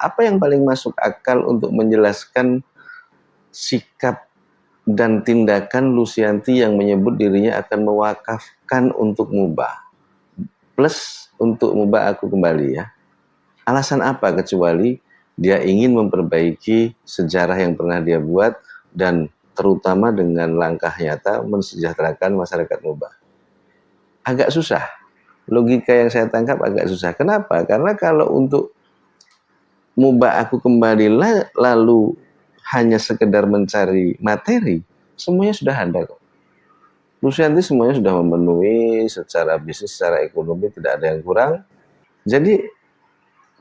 apa yang paling masuk akal untuk menjelaskan sikap dan tindakan Lucianti yang menyebut dirinya akan mewakafkan untuk mubah plus untuk mubah aku kembali ya. Alasan apa kecuali dia ingin memperbaiki sejarah yang pernah dia buat dan terutama dengan langkah nyata mensejahterakan masyarakat mubah. Agak susah. Logika yang saya tangkap agak susah. Kenapa? Karena kalau untuk mubah aku kembali lalu hanya sekedar mencari materi, semuanya sudah ada kok. Lucianti semuanya sudah memenuhi secara bisnis, secara ekonomi, tidak ada yang kurang. Jadi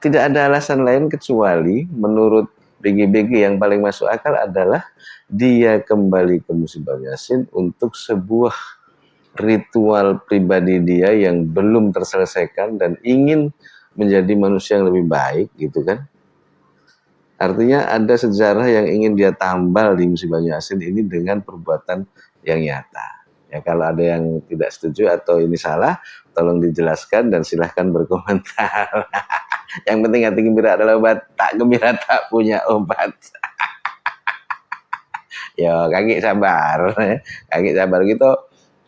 tidak ada alasan lain kecuali menurut BGBG yang paling masuk akal adalah dia kembali ke Musim Banyasin untuk sebuah ritual pribadi dia yang belum terselesaikan dan ingin menjadi manusia yang lebih baik gitu kan. Artinya ada sejarah yang ingin dia tambal di Musim Banyasin ini dengan perbuatan yang nyata. Ya kalau ada yang tidak setuju atau ini salah, tolong dijelaskan dan silahkan berkomentar. Yang penting hati gembira adalah obat, tak gembira tak punya obat. Ya kaki sabar, kaki sabar gitu.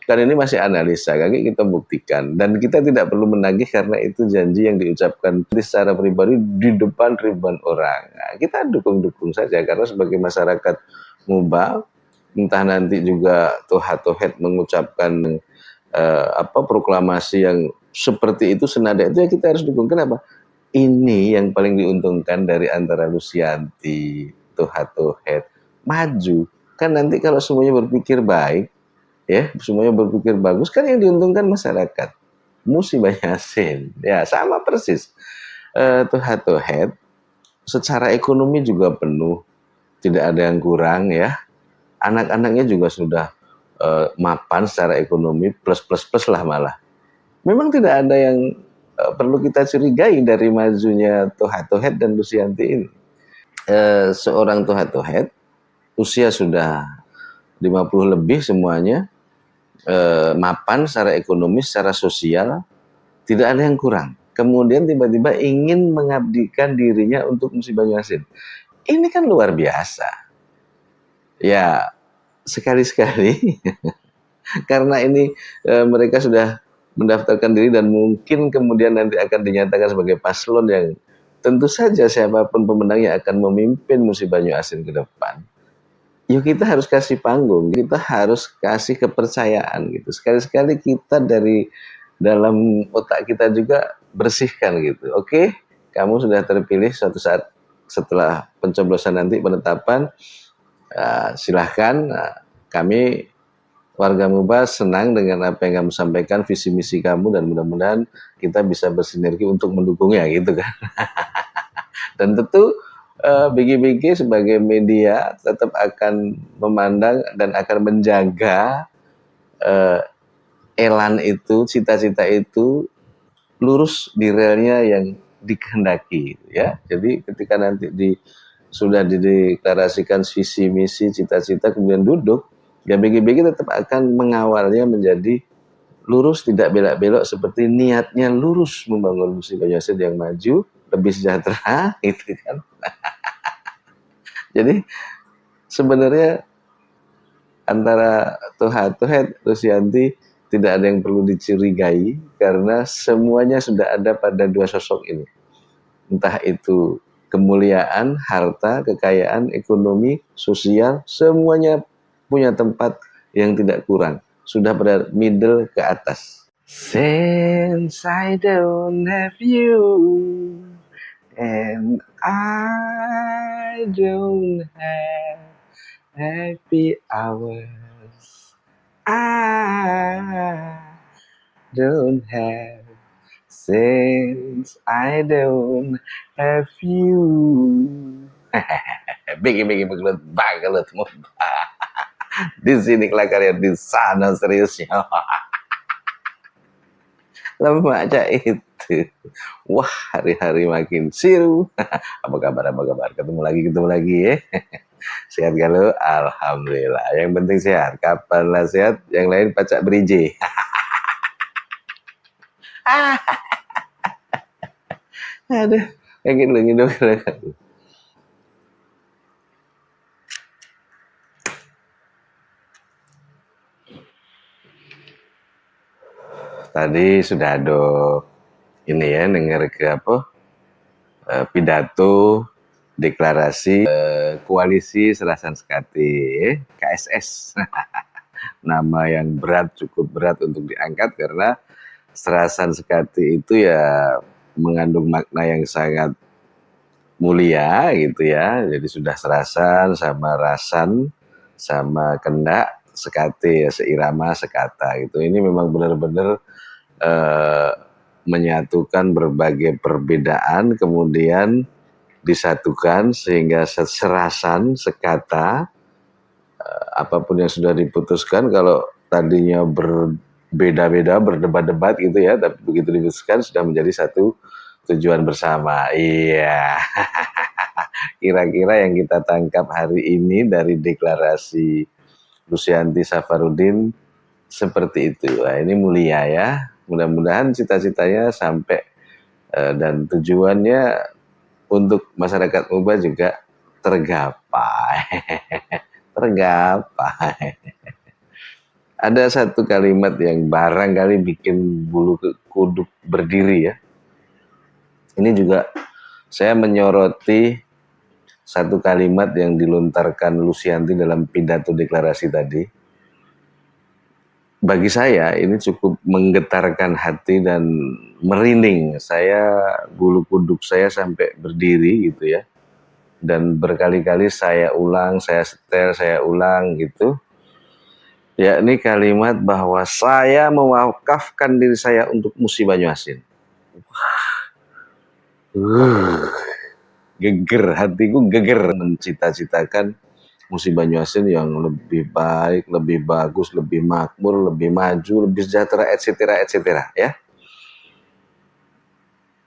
Kan ini masih analisa, kaki kita buktikan. Dan kita tidak perlu menagih karena itu janji yang diucapkan secara pribadi di depan ribuan orang. Nah, kita dukung-dukung saja karena sebagai masyarakat mubah, entah nanti juga Toha-Tohet mengucapkan proklamasi yang seperti itu senada itu ya kita harus dukung. Kenapa? Ini yang paling diuntungkan dari antara Lucianti, Toha-Tohet, maju. Kan nanti kalau semuanya berpikir baik, ya semuanya berpikir bagus, kan yang diuntungkan masyarakat. Musim Banyasin, ya sama persis. Toha-Tohet secara ekonomi juga penuh, tidak ada yang kurang ya. Anak-anaknya juga sudah mapan secara ekonomi, plus lah malah. Memang tidak ada yang perlu kita curigai dari majunya Toha-Tohet dan Lucianti ini. Seorang Toha-Tohet usia sudah 50 lebih semuanya, mapan secara ekonomis, secara sosial, tidak ada yang kurang. Kemudian tiba-tiba ingin mengabdikan dirinya untuk Musim Banyasin. Ini kan luar biasa. Ya, sekali-sekali karena ini mereka sudah mendaftarkan diri dan mungkin kemudian nanti akan dinyatakan sebagai paslon yang tentu saja siapapun pemenangnya akan memimpin Musim Banyasin ke depan. Yuk kita harus kasih panggung, kita harus kasih kepercayaan gitu. Sekali-sekali kita dari dalam otak kita juga bersihkan gitu. Oke, kamu sudah terpilih suatu saat setelah pencoblosan nanti penetapan, silahkan. Kami warga Mubah senang dengan apa yang kamu sampaikan, visi misi kamu, dan mudah-mudahan kita bisa bersinergi untuk mendukungnya gitu kan. Dan tentu BGBG sebagai media tetap akan memandang dan akan menjaga elan itu, cita-cita itu lurus di relnya yang dikehendaki ya. Jadi ketika nanti sudah dideklarasikan visi misi cita-cita kemudian duduk, ya BGBG tetap akan mengawalnya menjadi lurus, tidak belak-belok, seperti niatnya lurus membangun Musim Banyasin yang maju, lebih sejahtera gitu kan. Jadi sebenarnya antara Toha-Tohet, Lucianti tidak ada yang perlu dicurigai karena semuanya sudah ada pada dua sosok ini. Entah itu kemuliaan, harta, kekayaan, ekonomi, sosial, semuanya punya tempat yang tidak kurang. Sudah pada middle ke atas. Since I don't have you and I don't have happy hours, I don't have since I don't have you. Bikin begelut banget di sini kelakarnya, di sana seriusnya. Lama aja itu. Wah, hari-hari makin siru. Apa kabar? Ketemu lagi ya. Sehat kalau? Alhamdulillah. Yang penting sehat. Kapan lah sehat? Yang lain pacak berije. Aduh, Kayak gitu kan. Tadi sudah ada ini ya, dengar ke apa, pidato deklarasi koalisi Serasan Sekati, KSS. Nama yang berat, cukup berat untuk diangkat karena Serasan Sekati itu ya mengandung makna yang sangat mulia gitu ya. Jadi sudah serasan sama rasan sama kendak sekate ya, seirama sekata gitu. Ini memang benar-benar eh, menyatukan berbagai perbedaan kemudian disatukan sehingga serasan sekata, apapun yang sudah diputuskan kalau tadinya berbeda-beda berdebat-debat gitu ya, tapi begitu diputuskan sudah menjadi satu tujuan bersama. Iya. Kira-kira yang kita tangkap hari ini dari deklarasi Lucianti Safarudin seperti itu. Nah, ini mulia ya. Mudah-mudahan cita-citanya sampai dan tujuannya untuk masyarakat Muba juga tergapai. Tergapai. Ada satu kalimat yang barangkali bikin bulu kuduk berdiri ya. Ini juga saya menyoroti satu kalimat yang dilontarkan Lucianti dalam pidato deklarasi tadi. Bagi saya ini cukup menggetarkan hati dan merinding. Saya bulu kuduk saya sampai berdiri gitu ya. Dan berkali-kali saya ulang, saya setel, saya ulang gitu. Yakni kalimat bahwa saya mewakafkan diri saya untuk Musi Banyuasin. Geger, hatiku geger mencita-citakan Musi Banyuasin yang lebih baik, lebih bagus, lebih makmur, lebih maju, lebih sejahtera, etc. etc. ya.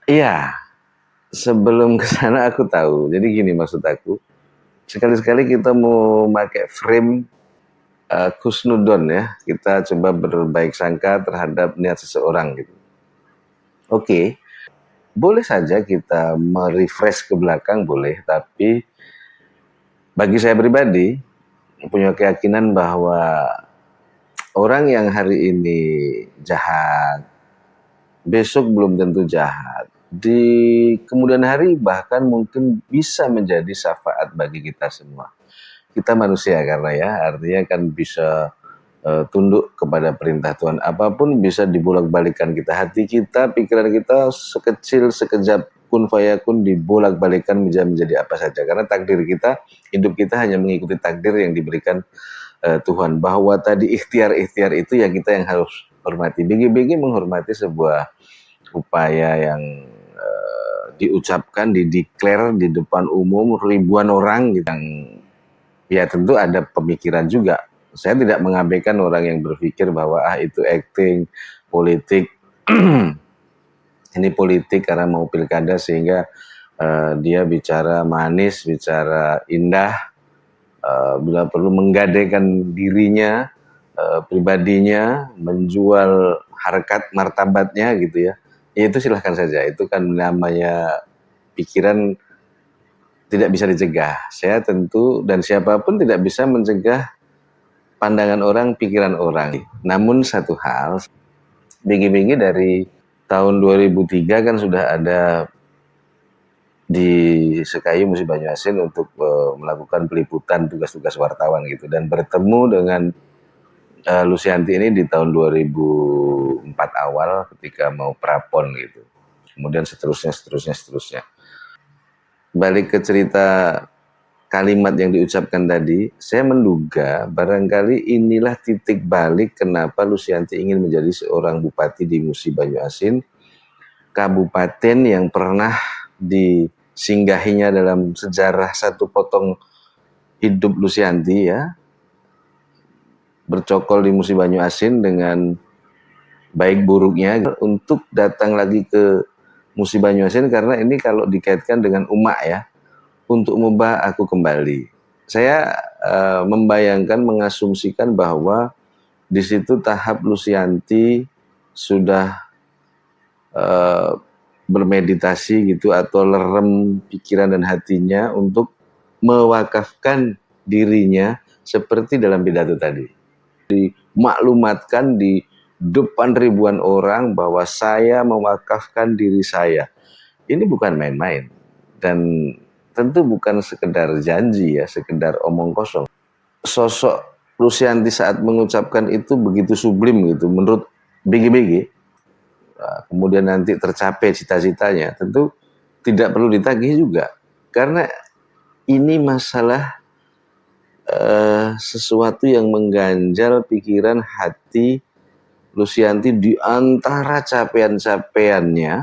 Iya, sebelum ke sana aku tahu. Jadi gini maksud aku, sekali-sekali kita mau pakai frame khusnudon ya, kita coba berbaik sangka terhadap niat seseorang gitu. Oke, boleh saja kita merefresh ke belakang boleh, tapi bagi saya pribadi punya keyakinan bahwa orang yang hari ini jahat, besok belum tentu jahat. Di kemudian hari bahkan mungkin bisa menjadi syafaat bagi kita semua. Kita manusia karena ya, artinya kan bisa tunduk kepada perintah Tuhan. Apapun bisa dibolak-balikan kita. Hati kita, pikiran kita sekecil, sekejap kun fayakun dibolak-balikan menjadi apa saja. Karena takdir kita, hidup kita hanya mengikuti takdir yang diberikan Tuhan. Bahwa tadi ikhtiar-ikhtiar itu ya kita yang harus hormati. BG-BG menghormati sebuah upaya yang diucapkan, dideklar di depan umum ribuan orang gitu. Yang ya tentu ada pemikiran juga. Saya tidak mengabaikan orang yang berpikir bahwa itu acting, politik. Ini politik karena mau pilkada sehingga dia bicara manis, bicara indah, bila perlu menggadaikan dirinya, pribadinya, menjual harkat martabatnya gitu ya. Ya itu silahkan saja, itu kan namanya pikiran tidak bisa dicegah. Saya tentu dan siapapun tidak bisa mencegah pandangan orang, pikiran orang. Namun satu hal, BG-BG dari tahun 2003 kan sudah ada di Sekayu Musi Banyuasin untuk melakukan peliputan tugas-tugas wartawan gitu, dan bertemu dengan Lucianti ini di tahun 2004 awal ketika mau prapon gitu. Kemudian seterusnya. Balik ke cerita kalimat yang diucapkan tadi, saya menduga barangkali inilah titik balik kenapa Lucianti ingin menjadi seorang bupati di Musi Banyuasin, kabupaten yang pernah disinggahinya dalam sejarah satu potong hidup Lucianti ya, bercokol di Musi Banyuasin dengan baik buruknya, untuk datang lagi ke Musi Banyuasin karena ini kalau dikaitkan dengan umak ya, untuk mubah aku kembali. Saya membayangkan, mengasumsikan bahwa di situ tahap Lucianti sudah bermeditasi gitu atau lerem pikiran dan hatinya untuk mewakafkan dirinya seperti dalam pidato tadi. Dimaklumatkan di depan ribuan orang bahwa saya mewakafkan diri saya. Ini bukan main-main dan tentu bukan sekedar janji ya, sekedar omong kosong. Sosok Lucianti saat mengucapkan itu begitu sublim gitu menurut BGBG. Kemudian nanti tercapai cita-citanya, tentu tidak perlu ditagih juga. Karena ini masalah sesuatu yang mengganjal pikiran hati Lucianti di antara capaian-capaiannya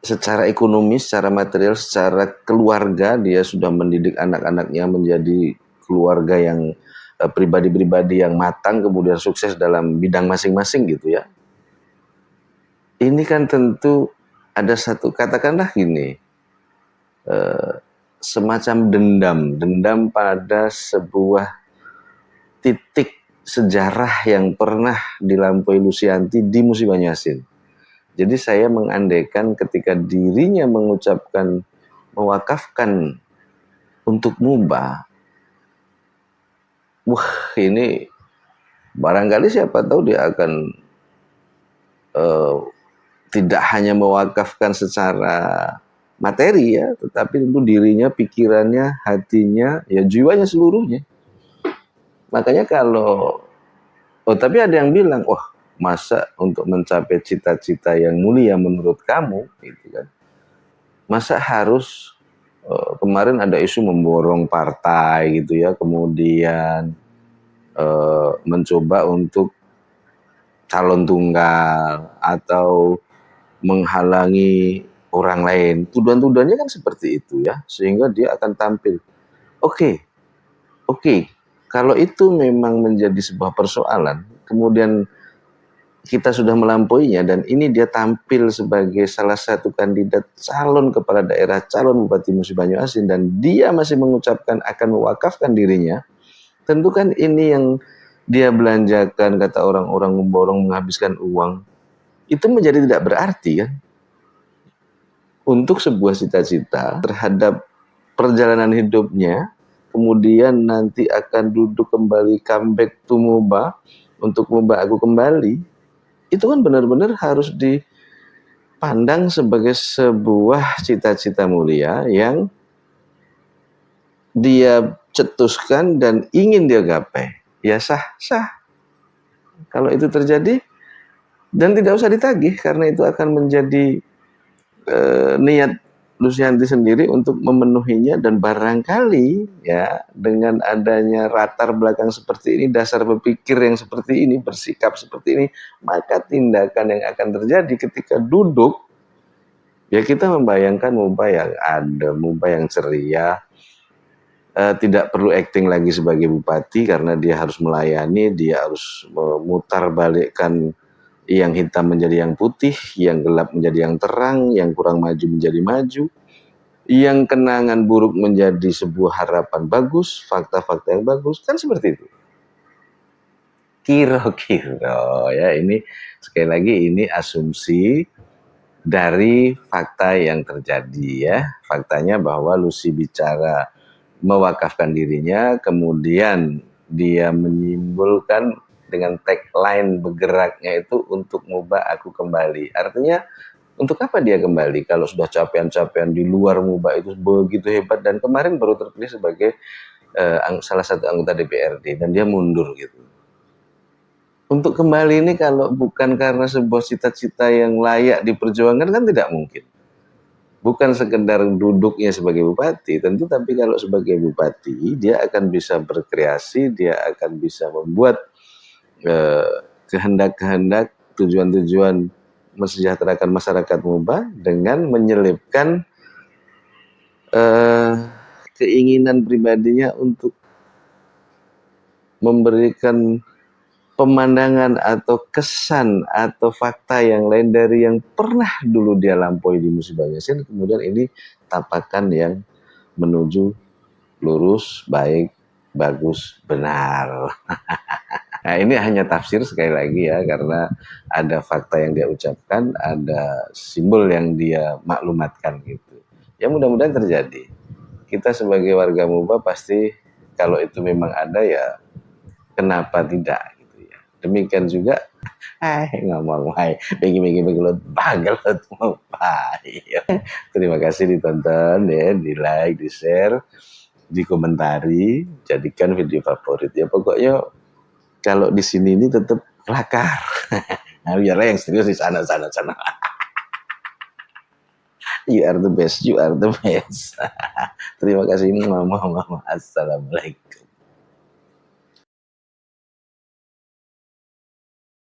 secara ekonomis, secara material, secara keluarga. Dia sudah mendidik anak-anaknya menjadi keluarga yang pribadi-pribadi yang matang, kemudian sukses dalam bidang masing-masing gitu ya. Ini kan tentu ada satu, katakanlah gini, semacam dendam pada sebuah titik sejarah yang pernah dilampaui Lucianti di musim Banyu. Jadi saya mengandaikan ketika dirinya mengucapkan, mewakafkan untuk Muba, wah ini barangkali siapa tahu dia akan tidak hanya mewakafkan secara materi ya, tetapi tentu dirinya, pikirannya, hatinya, ya jiwanya seluruhnya. Makanya kalau, tapi ada yang bilang, wah masa untuk mencapai cita-cita yang mulia menurut kamu, gitu kan, masa harus kemarin ada isu memborong partai gitu ya, kemudian mencoba untuk calon tunggal atau menghalangi orang lain. Tuduhan-tuduhannya kan seperti itu ya, sehingga dia akan tampil. Oke, kalau itu memang menjadi sebuah persoalan, kemudian kita sudah melampauinya dan ini dia tampil sebagai salah satu kandidat calon kepala daerah, calon Bupati Musi Banyu Asin, dan dia masih mengucapkan akan mewakafkan dirinya, tentu kan ini yang dia belanjakan, kata orang-orang, memborong, menghabiskan uang, itu menjadi tidak berarti kan untuk sebuah cita-cita terhadap perjalanan hidupnya, kemudian nanti akan duduk kembali, comeback to Muba, untuk Muba aku kembali. Itu kan benar-benar harus dipandang sebagai sebuah cita-cita mulia yang dia cetuskan dan ingin dia gapai. Ya sah-sah kalau itu terjadi, dan tidak usah ditagih karena itu akan menjadi niat Lucianti sendiri untuk memenuhinya. Dan barangkali ya dengan adanya latar belakang seperti ini, dasar berpikir yang seperti ini, bersikap seperti ini, maka tindakan yang akan terjadi ketika duduk, ya kita membayangkan Muba yang adem, Muba yang ceria, tidak perlu acting lagi sebagai bupati karena dia harus melayani, dia harus memutar balikkan yang hitam menjadi yang putih, yang gelap menjadi yang terang, yang kurang maju menjadi maju, yang kenangan buruk menjadi sebuah harapan bagus, fakta-fakta yang bagus, kan seperti itu. Kira-kira ya, ini sekali lagi ini asumsi dari fakta yang terjadi ya. Faktanya bahwa Lucy bicara mewakafkan dirinya, kemudian dia menyimpulkan dengan tagline bergeraknya itu untuk Muba aku kembali. Artinya untuk apa dia kembali kalau sudah capaian-capaian di luar Muba itu begitu hebat, dan kemarin baru terpilih sebagai salah satu anggota DPRD dan dia mundur gitu. Untuk kembali ini kalau bukan karena sebuah cita-cita yang layak diperjuangkan kan tidak mungkin. Bukan sekedar duduknya sebagai bupati tentu, tapi kalau sebagai bupati dia akan bisa berkreasi, dia akan bisa membuat kehendak-kehendak, tujuan-tujuan mensejahterakan masyarakat Muba dengan menyelipkan keinginan pribadinya untuk memberikan pemandangan atau kesan atau fakta yang lain dari yang pernah dulu dia lampaui di Musi Banyu Asin. Kemudian ini tapakan yang menuju lurus, baik, bagus, benar. Nah, ini hanya tafsir sekali lagi ya, karena ada fakta yang dia ucapkan, ada simbol yang dia maklumatkan gitu. Ya mudah-mudahan terjadi. Kita sebagai warga Muba pasti kalau itu memang ada ya kenapa tidak gitu ya. Demikian juga ngomong bagi begelut bagelut Muba. Terima kasih ditonton ya, di like, di share, dikomentari, jadikan video favorit ya. Pokoknya kalau di sini ini tetap kelakar. Nah, biarlah yang serius di sana sana sana. You are the best, you are the best. Terima kasih mama mama. Assalamualaikum.